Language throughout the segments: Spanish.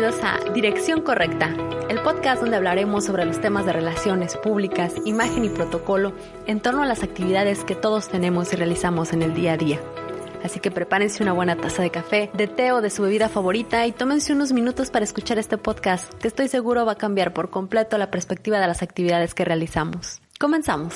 bienvenidos a Dirección Correcta, el podcast donde hablaremos sobre los temas de relaciones públicas, imagen y protocolo en torno a las actividades que todos tenemos y realizamos en el día a día. Así que prepárense una buena taza de café, de té o de su bebida favorita y tómense unos minutos para escuchar este podcast que estoy seguro va a cambiar por completo la perspectiva de las actividades que realizamos. Comenzamos.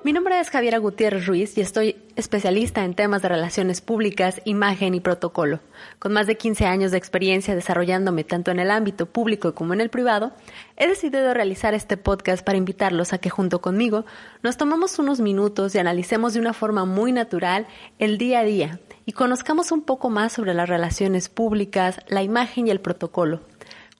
Mi nombre es Javiera Gutiérrez Ruiz y estoy especialista en temas de relaciones públicas, imagen y protocolo. Con más de 15 años de experiencia desarrollándome tanto en el ámbito público como en el privado, he decidido realizar este podcast para invitarlos a que junto conmigo nos tomemos unos minutos y analicemos de una forma muy natural el día a día y conozcamos un poco más sobre las relaciones públicas, la imagen y el protocolo.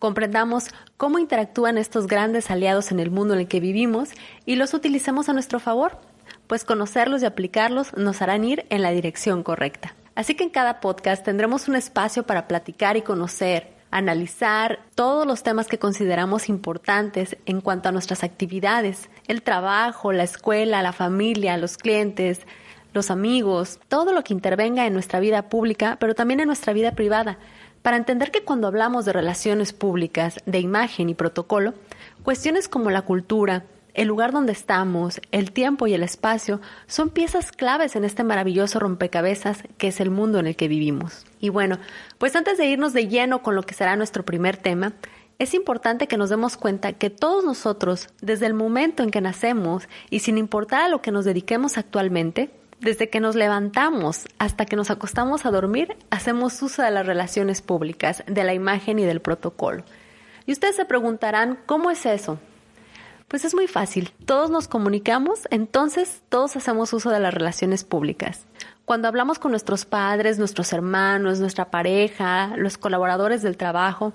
Comprendamos cómo interactúan estos grandes aliados en el mundo en el que vivimos y los utilicemos a nuestro favor, pues conocerlos y aplicarlos nos harán ir en la dirección correcta. Así que en cada podcast tendremos un espacio para platicar y conocer, analizar todos los temas que consideramos importantes en cuanto a nuestras actividades, el trabajo, la escuela, la familia, los clientes, los amigos, todo lo que intervenga en nuestra vida pública, pero también en nuestra vida privada, para entender que cuando hablamos de relaciones públicas, de imagen y protocolo, cuestiones como la cultura, el lugar donde estamos, el tiempo y el espacio son piezas claves en este maravilloso rompecabezas que es el mundo en el que vivimos. Y bueno, pues antes de irnos de lleno con lo que será nuestro primer tema, es importante que nos demos cuenta que todos nosotros, desde el momento en que nacemos y sin importar a lo que nos dediquemos actualmente, desde que nos levantamos hasta que nos acostamos a dormir, hacemos uso de las relaciones públicas, de la imagen y del protocolo. Y ustedes se preguntarán, ¿cómo es eso? Pues es muy fácil. Todos nos comunicamos, entonces todos hacemos uso de las relaciones públicas. Cuando hablamos con nuestros padres, nuestros hermanos, nuestra pareja, los colaboradores del trabajo,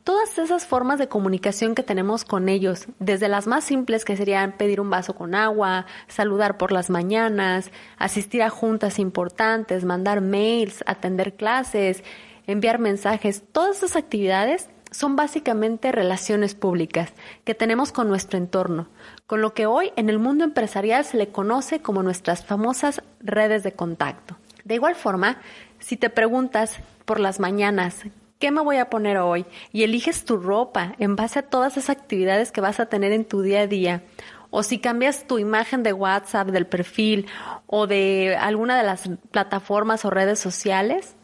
todas esas formas de comunicación que tenemos con ellos, desde las más simples que serían pedir un vaso con agua, saludar por las mañanas, asistir a juntas importantes, mandar mails, atender clases, enviar mensajes, todas esas actividades son básicamente relaciones públicas que tenemos con nuestro entorno, con lo que hoy en el mundo empresarial se le conoce como nuestras famosas redes de contacto. De igual forma, si te preguntas por las mañanas, ¿qué me voy a poner hoy? Y eliges tu ropa en base a todas esas actividades que vas a tener en tu día a día. O si cambias tu imagen de WhatsApp, del perfil o de alguna de las plataformas o redes sociales.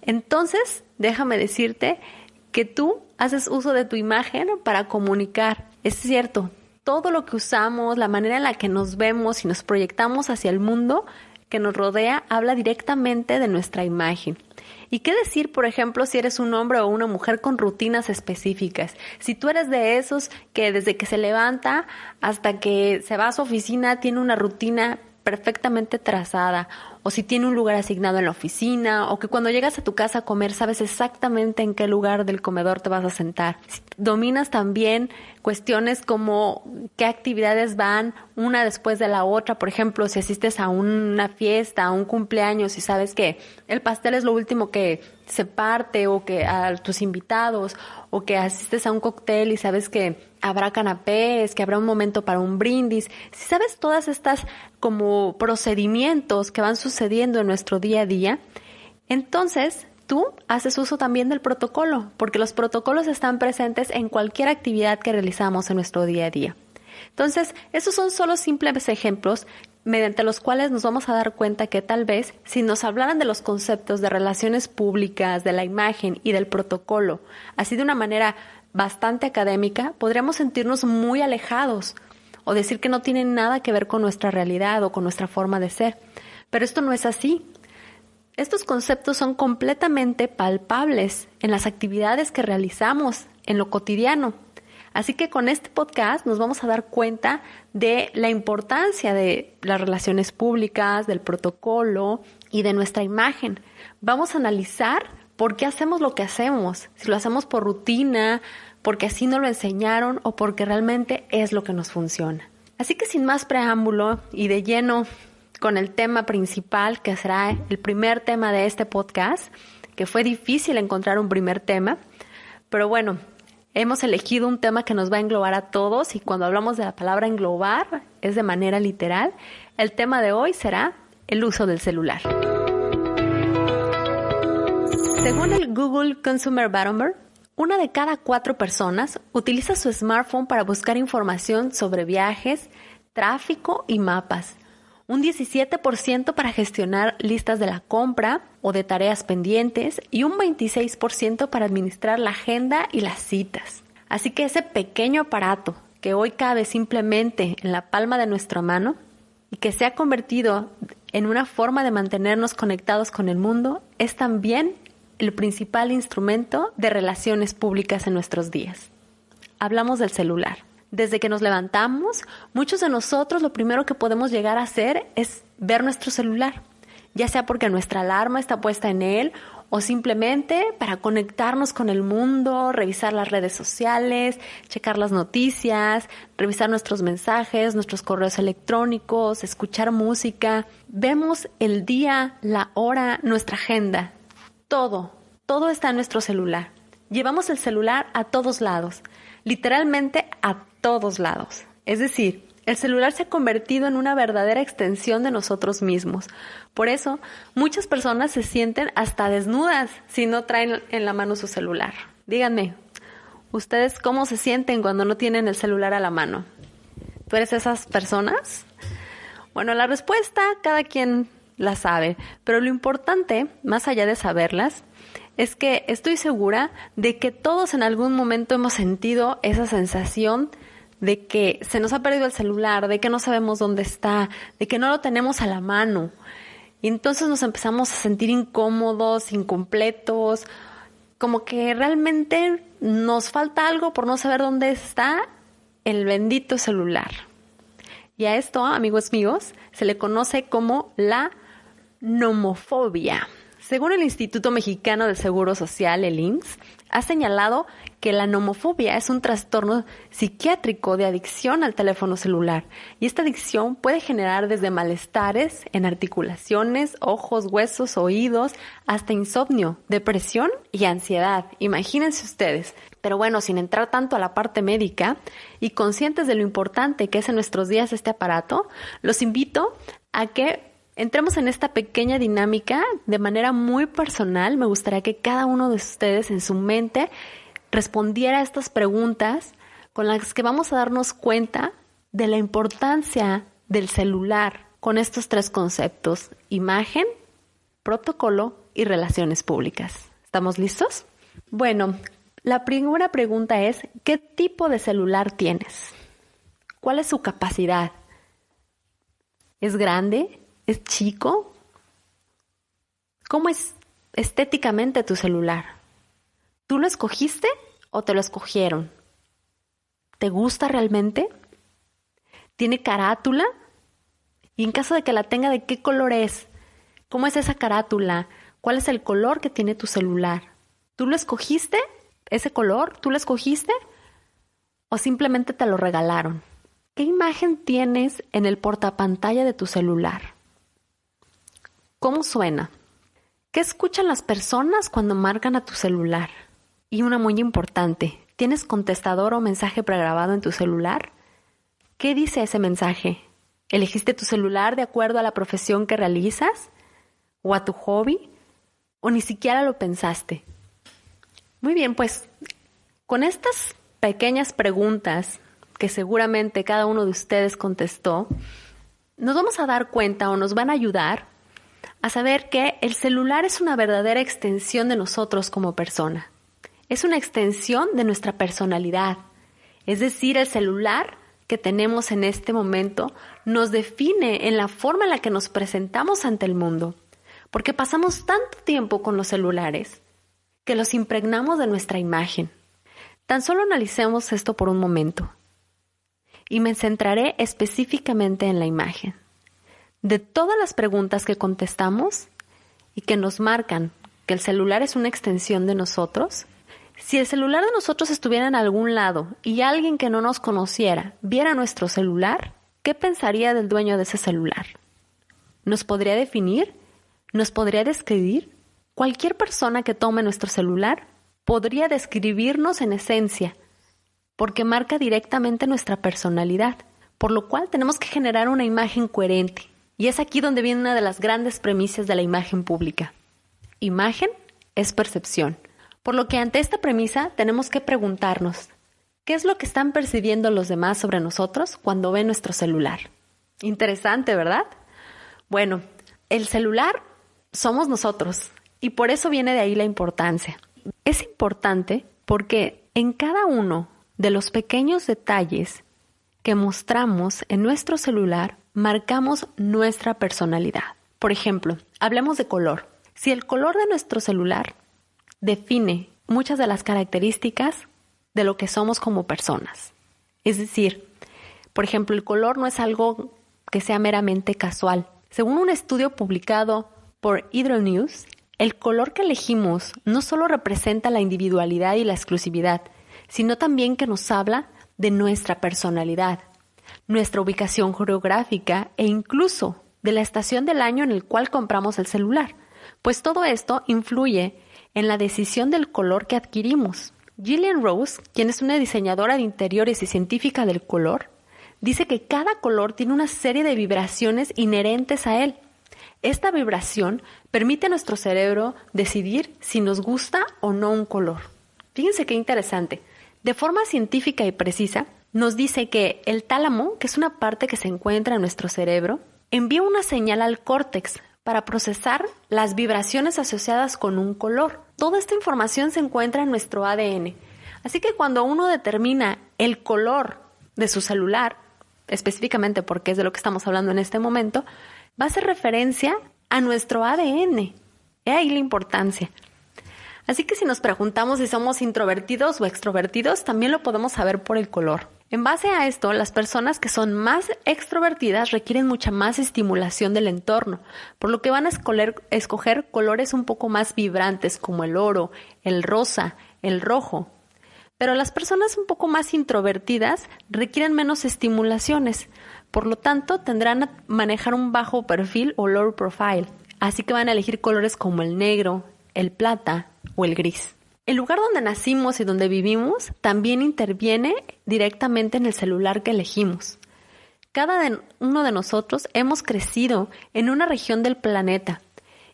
Entonces, déjame decirte que tú haces uso de tu imagen para comunicar. Es cierto, todo lo que usamos, la manera en la que nos vemos y nos proyectamos hacia el mundo que nos rodea, habla directamente de nuestra imagen. ¿Y qué decir, por ejemplo, si eres un hombre o una mujer con rutinas específicas? Si tú eres de esos que desde que se levanta hasta que se va a su oficina tiene una rutina perfectamente trazada, o si tiene un lugar asignado en la oficina, o que cuando llegas a tu casa a comer sabes exactamente en qué lugar del comedor te vas a sentar. Si dominas también cuestiones como qué actividades van una después de la otra, por ejemplo, si asistes a una fiesta, a un cumpleaños y sabes que el pastel es lo último que se parte, o que a tus invitados, o que asistes a un cóctel y sabes que habrá canapés, que habrá un momento para un brindis. Si sabes todas estas como procedimientos que van sucediendo en nuestro día a día, entonces tú haces uso también del protocolo, porque los protocolos están presentes en cualquier actividad que realizamos en nuestro día a día. Entonces, esos son solo simples ejemplos mediante los cuales nos vamos a dar cuenta que tal vez si nos hablaran de los conceptos de relaciones públicas, de la imagen y del protocolo, así de una manera bastante académica, podríamos sentirnos muy alejados o decir que no tienen nada que ver con nuestra realidad o con nuestra forma de ser. Pero esto no es así. Estos conceptos son completamente palpables en las actividades que realizamos en lo cotidiano. Así que con este podcast nos vamos a dar cuenta de la importancia de las relaciones públicas, del protocolo y de nuestra imagen. Vamos a analizar por qué hacemos lo que hacemos, si lo hacemos por rutina, porque así nos lo enseñaron o porque realmente es lo que nos funciona. Así que sin más preámbulo y de lleno con el tema principal, que será el primer tema de este podcast, que fue difícil encontrar un primer tema, pero bueno, hemos elegido un tema que nos va a englobar a todos y cuando hablamos de la palabra englobar es de manera literal. El tema de hoy será el uso del celular. Según el Google Consumer Barometer, 1 de cada 4 personas utiliza su smartphone para buscar información sobre viajes, tráfico y mapas. Un 17% para gestionar listas de la compra o de tareas pendientes y un 26% para administrar la agenda y las citas. Así que ese pequeño aparato que hoy cabe simplemente en la palma de nuestra mano y que se ha convertido en una forma de mantenernos conectados con el mundo es también el principal instrumento de relaciones públicas en nuestros días. Hablamos del celular. Desde que nos levantamos, muchos de nosotros lo primero que podemos llegar a hacer es ver nuestro celular, ya sea porque nuestra alarma está puesta en él o simplemente para conectarnos con el mundo, revisar las redes sociales, checar las noticias, revisar nuestros mensajes, nuestros correos electrónicos, escuchar música. Vemos el día, la hora, nuestra agenda. Todo está en nuestro celular. Llevamos el celular a todos lados, literalmente a todos lados. Es decir, el celular se ha convertido en una verdadera extensión de nosotros mismos. Por eso, muchas personas se sienten hasta desnudas si no traen en la mano su celular. Díganme, ¿ustedes cómo se sienten cuando no tienen el celular a la mano? ¿Tú eres esas personas? Bueno, la respuesta cada quien la sabe, pero lo importante, más allá de saberlas, es que estoy segura de que todos en algún momento hemos sentido esa sensación de que se nos ha perdido el celular, de que no sabemos dónde está, de que no lo tenemos a la mano. Y entonces nos empezamos a sentir incómodos, incompletos, como que realmente nos falta algo por no saber dónde está el bendito celular. Y a esto, amigos míos, se le conoce como la nomofobia. Según el Instituto Mexicano del Seguro Social, el IMSS, ha señalado que la nomofobia es un trastorno psiquiátrico de adicción al teléfono celular y esta adicción puede generar desde malestares en articulaciones, ojos, huesos, oídos, hasta insomnio, depresión y ansiedad. Imagínense ustedes. Pero bueno, sin entrar tanto a la parte médica y conscientes de lo importante que es en nuestros días este aparato, los invito a que entremos en esta pequeña dinámica de manera muy personal. Me gustaría que cada uno de ustedes en su mente respondiera a estas preguntas con las que vamos a darnos cuenta de la importancia del celular con estos 3 conceptos: imagen, protocolo y relaciones públicas. ¿Estamos listos? Bueno, la primera pregunta es: ¿qué tipo de celular tienes? ¿Cuál es su capacidad? ¿Es grande? ¿Es chico? ¿Cómo es estéticamente tu celular? ¿Tú lo escogiste o te lo escogieron? ¿Te gusta realmente? ¿Tiene carátula? Y en caso de que la tenga, ¿de qué color es? ¿Cómo es esa carátula? ¿Cuál es el color que tiene tu celular? ¿Tú lo escogiste? ¿Ese color? ¿Tú lo escogiste? ¿O simplemente te lo regalaron? ¿Qué imagen tienes en el portapantalla de tu celular? ¿Cómo suena? ¿Qué escuchan las personas cuando marcan a tu celular? Y una muy importante, ¿tienes contestador o mensaje pregrabado en tu celular? ¿Qué dice ese mensaje? ¿Elegiste tu celular de acuerdo a la profesión que realizas? ¿O a tu hobby? ¿O ni siquiera lo pensaste? Muy bien, pues con estas pequeñas preguntas que seguramente cada uno de ustedes contestó, nos vamos a dar cuenta o nos van a ayudar a saber que el celular es una verdadera extensión de nosotros como persona. Es una extensión de nuestra personalidad. Es decir, el celular que tenemos en este momento nos define en la forma en la que nos presentamos ante el mundo. Porque pasamos tanto tiempo con los celulares que los impregnamos de nuestra imagen. Tan solo analicemos esto por un momento. Y me centraré específicamente en la imagen. De todas las preguntas que contestamos y que nos marcan que el celular es una extensión de nosotros, si el celular de nosotros estuviera en algún lado y alguien que no nos conociera viera nuestro celular, ¿qué pensaría del dueño de ese celular? ¿Nos podría definir? ¿Nos podría describir? Cualquier persona que tome nuestro celular podría describirnos en esencia, porque marca directamente nuestra personalidad, por lo cual tenemos que generar una imagen coherente. Y es aquí donde viene una de las grandes premisas de la imagen pública. Imagen es percepción. Por lo que ante esta premisa tenemos que preguntarnos, ¿qué es lo que están percibiendo los demás sobre nosotros cuando ven nuestro celular? Interesante, ¿verdad? Bueno, el celular somos nosotros y por eso viene de ahí la importancia. Es importante porque en cada uno de los pequeños detalles que mostramos en nuestro celular marcamos nuestra personalidad. Por ejemplo, hablemos de color. Si el color de nuestro celular define muchas de las características de lo que somos como personas. Es decir, por ejemplo, el color no es algo que sea meramente casual. Según un estudio publicado por Hydro News, el color que elegimos no solo representa la individualidad y la exclusividad, sino también que nos habla de nuestra personalidad, nuestra ubicación geográfica e incluso de la estación del año en el cual compramos el celular, pues todo esto influye en la decisión del color que adquirimos. Gillian Rose, quien es una diseñadora de interiores y científica del color, dice que cada color tiene una serie de vibraciones inherentes a él. Esta vibración permite a nuestro cerebro decidir si nos gusta o no un color. Fíjense qué interesante. De forma científica y precisa, nos dice que el tálamo, que es una parte que se encuentra en nuestro cerebro, envía una señal al córtex para procesar las vibraciones asociadas con un color. Toda esta información se encuentra en nuestro ADN. Así que cuando uno determina el color de su celular, específicamente porque es de lo que estamos hablando en este momento, va a hacer referencia a nuestro ADN. He ahí la importancia. Así que si nos preguntamos si somos introvertidos o extrovertidos, también lo podemos saber por el color. En base a esto, las personas que son más extrovertidas requieren mucha más estimulación del entorno, por lo que van a escoger colores un poco más vibrantes como el oro, el rosa, el rojo. Pero las personas un poco más introvertidas requieren menos estimulaciones, por lo tanto tendrán a manejar un bajo perfil o low profile, así que van a elegir colores como el negro, el plata o el gris. El lugar donde nacimos y donde vivimos también interviene directamente en el celular que elegimos. Cada uno de nosotros hemos crecido en una región del planeta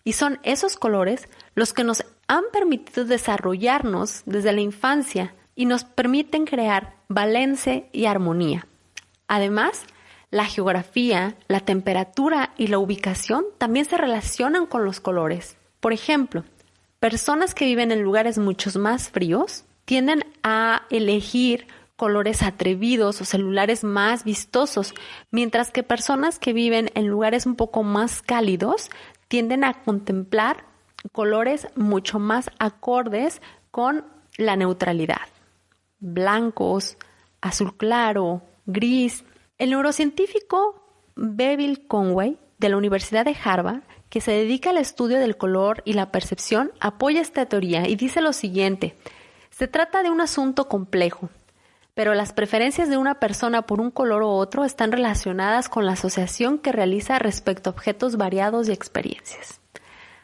y son esos colores los que nos han permitido desarrollarnos desde la infancia y nos permiten crear balance y armonía. Además, la geografía, la temperatura y la ubicación también se relacionan con los colores. Por ejemplo, personas que viven en lugares mucho más fríos tienden a elegir colores atrevidos o celulares más vistosos, mientras que personas que viven en lugares un poco más cálidos tienden a contemplar colores mucho más acordes con la neutralidad. Blancos, azul claro, gris. El neurocientífico Bevil Conway de la Universidad de Harvard, que se dedica al estudio del color y la percepción, apoya esta teoría y dice lo siguiente: se trata de un asunto complejo, pero las preferencias de una persona por un color u otro están relacionadas con la asociación que realiza respecto a objetos variados y experiencias.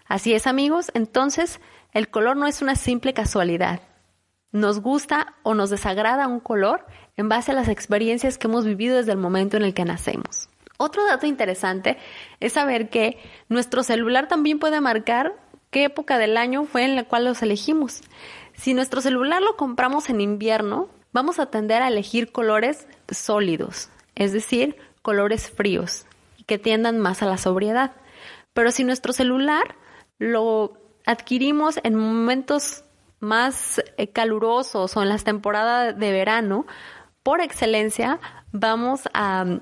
Así es, amigos, entonces el color no es una simple casualidad. Nos gusta o nos desagrada un color en base a las experiencias que hemos vivido desde el momento en el que nacemos. Otro dato interesante es saber que nuestro celular también puede marcar qué época del año fue en la cual los elegimos. Si nuestro celular lo compramos en invierno, vamos a tender a elegir colores sólidos, es decir, colores fríos, que tiendan más a la sobriedad. Pero si nuestro celular lo adquirimos en momentos más calurosos o en las temporadas de verano, por excelencia vamos a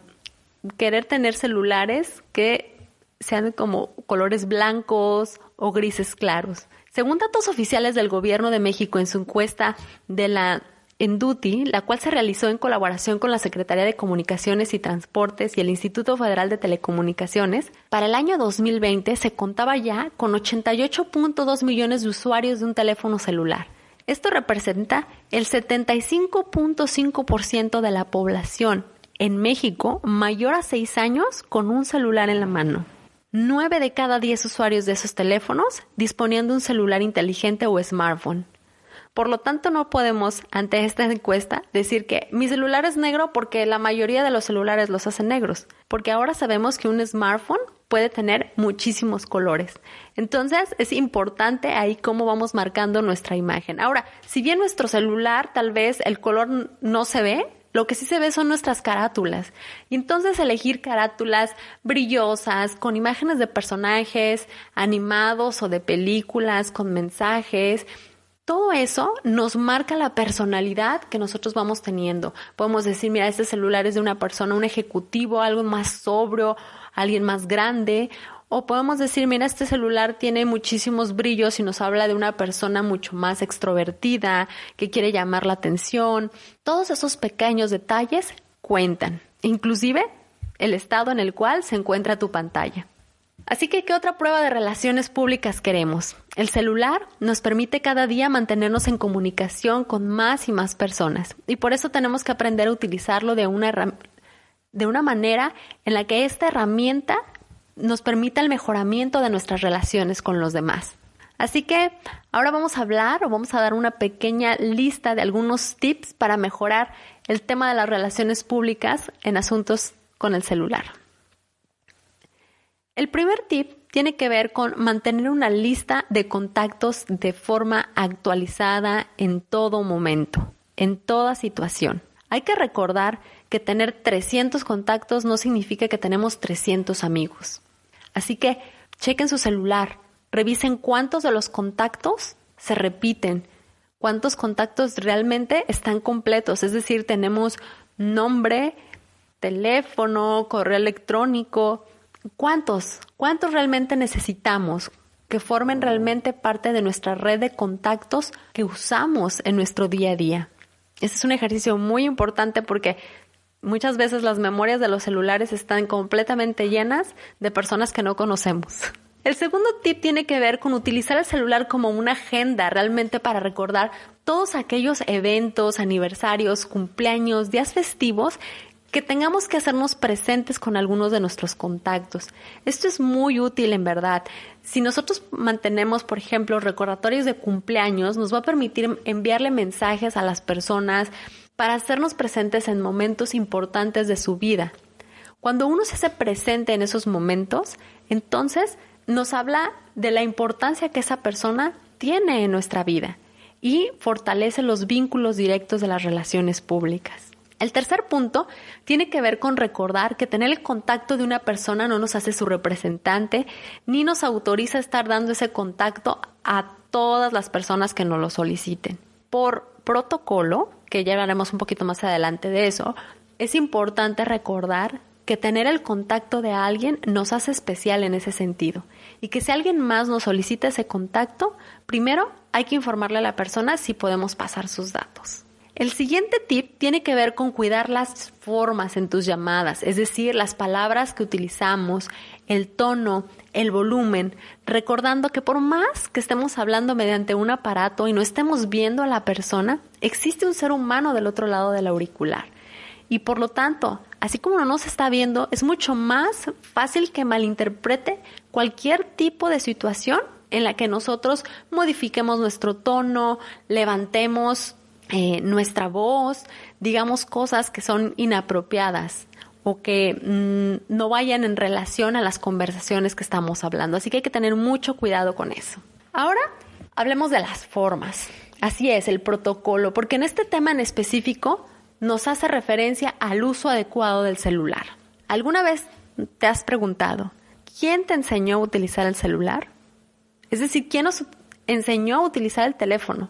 querer tener celulares que sean como colores blancos o grises claros. Según datos oficiales del Gobierno de México en su encuesta de la Enduti, la cual se realizó en colaboración con la Secretaría de Comunicaciones y Transportes y el Instituto Federal de Telecomunicaciones, para el año 2020 se contaba ya con 88.2 millones de usuarios de un teléfono celular. Esto representa el 75.5% de la población en México mayor a 6 años con un celular en la mano. 9 de cada 10 usuarios de esos teléfonos disponían de un celular inteligente o smartphone. Por lo tanto, no podemos, ante esta encuesta, decir que mi celular es negro porque la mayoría de los celulares los hacen negros. Porque ahora sabemos que un smartphone puede tener muchísimos colores. Entonces, es importante ahí cómo vamos marcando nuestra imagen. Ahora, si bien nuestro celular tal vez el color no se ve, lo que sí se ve son nuestras carátulas. Y entonces elegir carátulas brillosas, con imágenes de personajes animados o de películas, con mensajes. Todo eso nos marca la personalidad que nosotros vamos teniendo. Podemos decir, mira, este celular es de una persona, un ejecutivo, algo más sobrio, alguien más grande. O podemos decir, mira, este celular tiene muchísimos brillos y nos habla de una persona mucho más extrovertida, que quiere llamar la atención. Todos esos pequeños detalles cuentan, inclusive el estado en el cual se encuentra tu pantalla. Así que, ¿qué otra prueba de relaciones públicas queremos? El celular nos permite cada día mantenernos en comunicación con más y más personas. Y por eso tenemos que aprender a utilizarlo de una manera en la que esta herramienta nos permita el mejoramiento de nuestras relaciones con los demás. Así que ahora vamos a dar una pequeña lista de algunos tips para mejorar el tema de las relaciones públicas en asuntos con el celular. El primer tip tiene que ver con mantener una lista de contactos de forma actualizada en todo momento, en toda situación. Hay que recordar que tener 300 contactos no significa que tenemos 300 amigos. Así que chequen su celular, revisen cuántos de los contactos se repiten, cuántos contactos realmente están completos, es decir, tenemos nombre, teléfono, correo electrónico. ¿Cuántos realmente necesitamos que formen realmente parte de nuestra red de contactos que usamos en nuestro día a día? Ese es un ejercicio muy importante porque muchas veces las memorias de los celulares están completamente llenas de personas que no conocemos. El segundo tip tiene que ver con utilizar el celular como una agenda realmente para recordar todos aquellos eventos, aniversarios, cumpleaños, días festivos que tengamos que hacernos presentes con algunos de nuestros contactos. Esto es muy útil en verdad. Si nosotros mantenemos, por ejemplo, recordatorios de cumpleaños, nos va a permitir enviarle mensajes a las personas para hacernos presentes en momentos importantes de su vida. Cuando uno se hace presente en esos momentos, entonces nos habla de la importancia que esa persona tiene en nuestra vida y fortalece los vínculos directos de las relaciones públicas. El tercer punto tiene que ver con recordar que tener el contacto de una persona no nos hace su representante ni nos autoriza a estar dando ese contacto a todas las personas que nos lo soliciten. Por protocolo, que ya hablaremos un poquito más adelante de eso, es importante recordar que tener el contacto de alguien nos hace especial en ese sentido y que si alguien más nos solicita ese contacto, primero hay que informarle a la persona si podemos pasar sus datos. El siguiente tip tiene que ver con cuidar las formas en tus llamadas, es decir, las palabras que utilizamos, el tono, el volumen, recordando que por más que estemos hablando mediante un aparato y no estemos viendo a la persona, existe un ser humano del otro lado del auricular. Y por lo tanto, así como no nos está viendo, es mucho más fácil que malinterprete cualquier tipo de situación en la que nosotros modifiquemos nuestro tono, levantemos nuestra voz, digamos cosas que son inapropiadas o que no vayan en relación a las conversaciones que estamos hablando. Así que hay que tener mucho cuidado con eso. Ahora hablemos de las formas. Así es, el protocolo, porque en este tema en específico nos hace referencia al uso adecuado del celular. ¿Alguna vez te has preguntado, quién te enseñó a utilizar el celular? Es decir, ¿quién nos enseñó a utilizar el teléfono?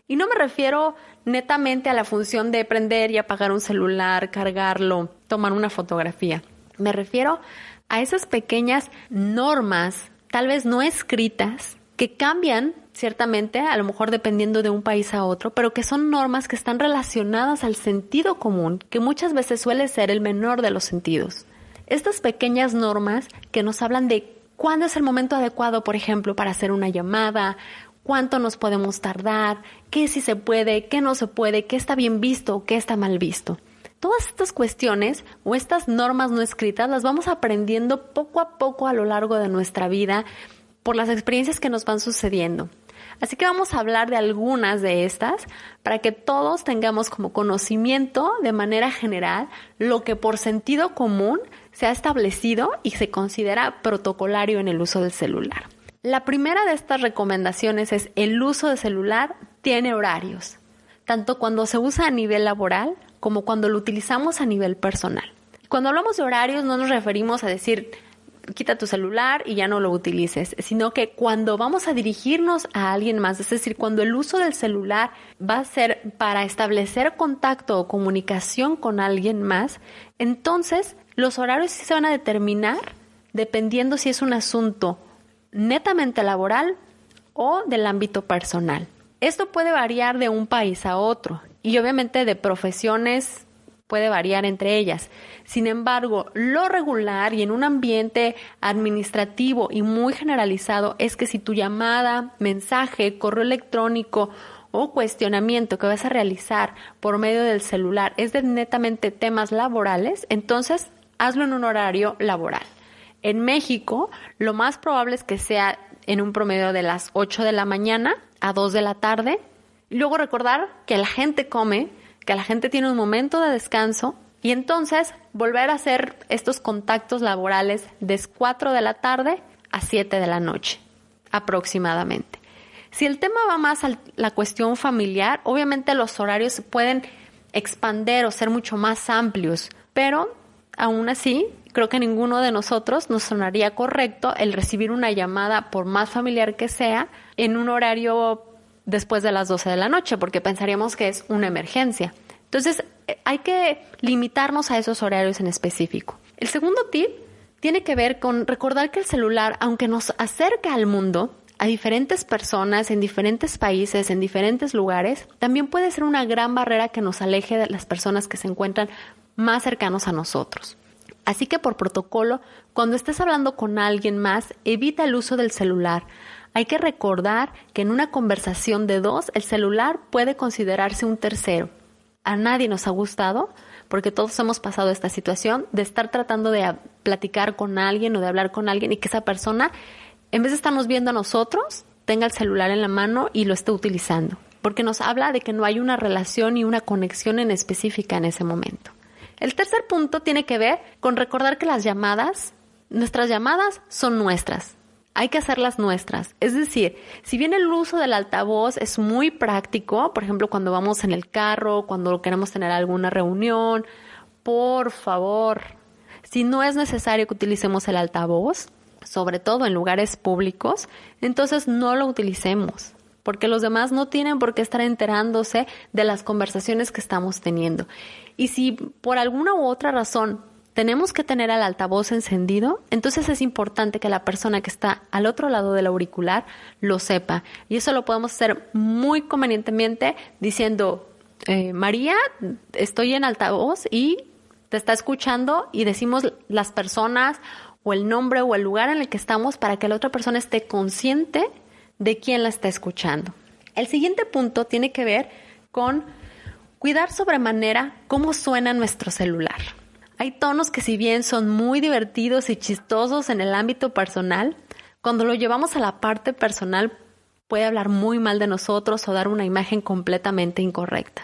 Y no me refiero netamente a la función de prender y apagar un celular, cargarlo, tomar una fotografía. Me refiero a esas pequeñas normas, tal vez no escritas, que cambian ciertamente, a lo mejor dependiendo de un país a otro, pero que son normas que están relacionadas al sentido común, que muchas veces suele ser el menor de los sentidos. Estas pequeñas normas que nos hablan de cuándo es el momento adecuado, por ejemplo, para hacer una llamada, cuánto nos podemos tardar, qué sí se puede, qué no se puede, qué está bien visto, qué está mal visto. Todas estas cuestiones o estas normas no escritas las vamos aprendiendo poco a poco a lo largo de nuestra vida por las experiencias que nos van sucediendo. Así que vamos a hablar de algunas de estas para que todos tengamos como conocimiento de manera general lo que por sentido común se ha establecido y se considera protocolario en el uso del celular. La primera de estas recomendaciones es el uso de celular tiene horarios, tanto cuando se usa a nivel laboral como cuando lo utilizamos a nivel personal. Cuando hablamos de horarios no nos referimos a decir quita tu celular y ya no lo utilices, sino que cuando vamos a dirigirnos a alguien más, es decir, cuando el uso del celular va a ser para establecer contacto o comunicación con alguien más, entonces los horarios sí se van a determinar dependiendo si es un asunto netamente laboral o del ámbito personal. Esto puede variar de un país a otro y obviamente de profesiones puede variar entre ellas. Sin embargo, lo regular y en un ambiente administrativo y muy generalizado es que si tu llamada, mensaje, correo electrónico o cuestionamiento que vas a realizar por medio del celular es de netamente temas laborales, entonces hazlo en un horario laboral. En México, lo más probable es que sea en un promedio de las 8 de la mañana a 2 de la tarde. Y luego recordar que la gente come, que la gente tiene un momento de descanso y entonces volver a hacer estos contactos laborales de 4 de la tarde a 7 de la noche aproximadamente. Si el tema va más a la cuestión familiar, obviamente los horarios se pueden expander o ser mucho más amplios, pero aún así creo que ninguno de nosotros nos sonaría correcto el recibir una llamada, por más familiar que sea, en un horario después de las 12 de la noche, porque pensaríamos que es una emergencia. Entonces, hay que limitarnos a esos horarios en específico. El segundo tip tiene que ver con recordar que el celular, aunque nos acerca al mundo, a diferentes personas, en diferentes países, en diferentes lugares, también puede ser una gran barrera que nos aleje de las personas que se encuentran más cercanos a nosotros. Así que por protocolo, cuando estés hablando con alguien más, evita el uso del celular. Hay que recordar que en una conversación de dos, el celular puede considerarse un tercero. A nadie nos ha gustado, porque todos hemos pasado esta situación, de estar tratando de platicar con alguien o de hablar con alguien y que esa persona, en vez de estarnos viendo a nosotros, tenga el celular en la mano y lo esté utilizando. Porque nos habla de que no hay una relación y una conexión en específica en ese momento. El tercer punto tiene que ver con recordar que nuestras llamadas son nuestras. Hay que hacerlas nuestras. Es decir, si bien el uso del altavoz es muy práctico, por ejemplo, cuando vamos en el carro, cuando queremos tener alguna reunión, por favor, si no es necesario que utilicemos el altavoz, sobre todo en lugares públicos, entonces no lo utilicemos, porque los demás no tienen por qué estar enterándose de las conversaciones que estamos teniendo. Y si por alguna u otra razón tenemos que tener el altavoz encendido, entonces es importante que la persona que está al otro lado del auricular lo sepa. Y eso lo podemos hacer muy convenientemente diciendo, María, estoy en altavoz y te está escuchando, y decimos las personas o el nombre o el lugar en el que estamos para que la otra persona esté consciente de quién la está escuchando. El siguiente punto tiene que ver con cuidar sobremanera cómo suena nuestro celular. Hay tonos que, si bien son muy divertidos y chistosos en el ámbito personal, cuando lo llevamos a la parte personal puede hablar muy mal de nosotros o dar una imagen completamente incorrecta.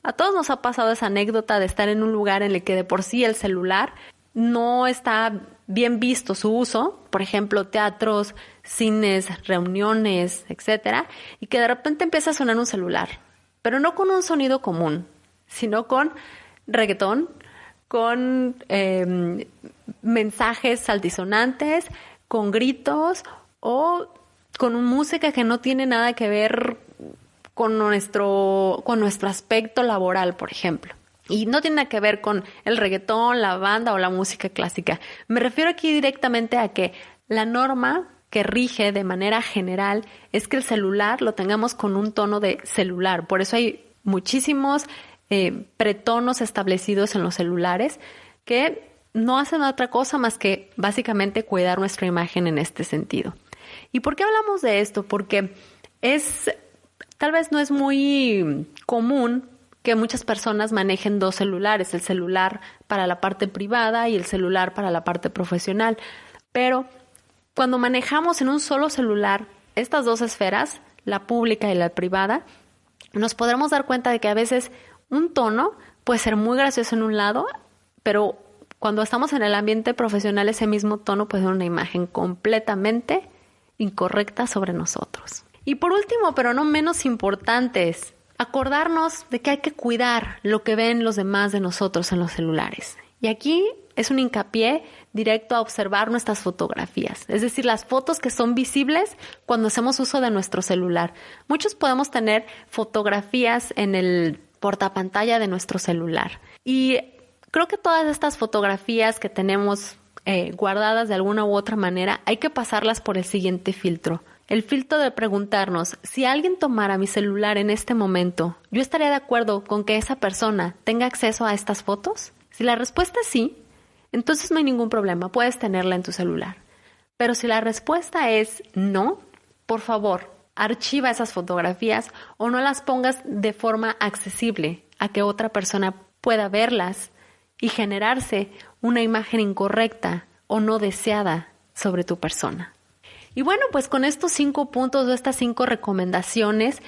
A todos nos ha pasado esa anécdota de estar en un lugar en el que de por sí el celular no está bien visto su uso, por ejemplo, teatros, cines, reuniones, etcétera, y que de repente empieza a sonar un celular, pero no con un sonido común, sino con reggaetón, con mensajes altisonantes, con gritos o con música que no tiene nada que ver con nuestro aspecto laboral, por ejemplo. Y no tiene nada que ver con el reggaetón, la banda o la música clásica. Me refiero aquí directamente a que la norma que rige de manera general es que el celular lo tengamos con un tono de celular. Por eso hay muchísimos pretonos establecidos en los celulares que no hacen otra cosa más que básicamente cuidar nuestra imagen en este sentido. ¿Y por qué hablamos de esto? Porque tal vez no es muy común que muchas personas manejen dos celulares, el celular para la parte privada y el celular para la parte profesional. Pero cuando manejamos en un solo celular estas dos esferas, la pública y la privada, nos podremos dar cuenta de que a veces un tono puede ser muy gracioso en un lado, pero cuando estamos en el ambiente profesional, ese mismo tono puede ser una imagen completamente incorrecta sobre nosotros. Y por último, pero no menos importante, es acordarnos de que hay que cuidar lo que ven los demás de nosotros en los celulares. Y aquí es un hincapié directo a observar nuestras fotografías, es decir, las fotos que son visibles cuando hacemos uso de nuestro celular. Muchos podemos tener fotografías en el portapantalla de nuestro celular. Y creo que todas estas fotografías que tenemos guardadas de alguna u otra manera, hay que pasarlas por el siguiente filtro. El filtro de preguntarnos, si alguien tomara mi celular en este momento, ¿yo estaría de acuerdo con que esa persona tenga acceso a estas fotos? Si la respuesta es sí, entonces no hay ningún problema, puedes tenerla en tu celular. Pero si la respuesta es no, por favor, archiva esas fotografías o no las pongas de forma accesible a que otra persona pueda verlas y generarse una imagen incorrecta o no deseada sobre tu persona. Y bueno, pues con estos 5 puntos o estas 5 recomendaciones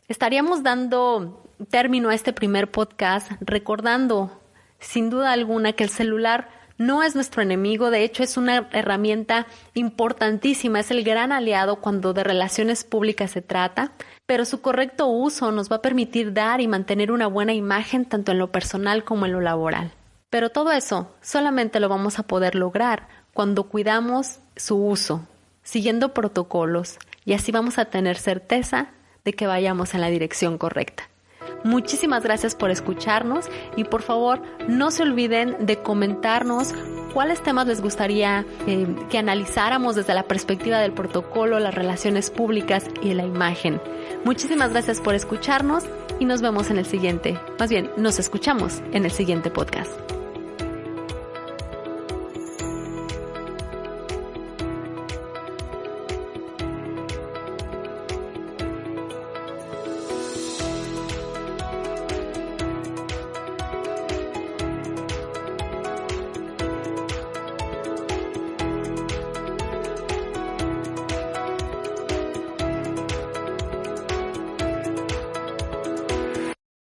estaríamos dando término a este primer podcast, recordando sin duda alguna que el celular no es nuestro enemigo, de hecho es una herramienta importantísima, es el gran aliado cuando de relaciones públicas se trata, pero su correcto uso nos va a permitir dar y mantener una buena imagen tanto en lo personal como en lo laboral. Pero todo eso solamente lo vamos a poder lograr cuando cuidamos su uso, siguiendo protocolos, y así vamos a tener certeza de que vayamos en la dirección correcta. Muchísimas gracias por escucharnos y por favor no se olviden de comentarnos cuáles temas les gustaría que analizáramos desde la perspectiva del protocolo, las relaciones públicas y la imagen. Muchísimas gracias por escucharnos y nos vemos en el siguiente, más bien nos escuchamos en el siguiente podcast.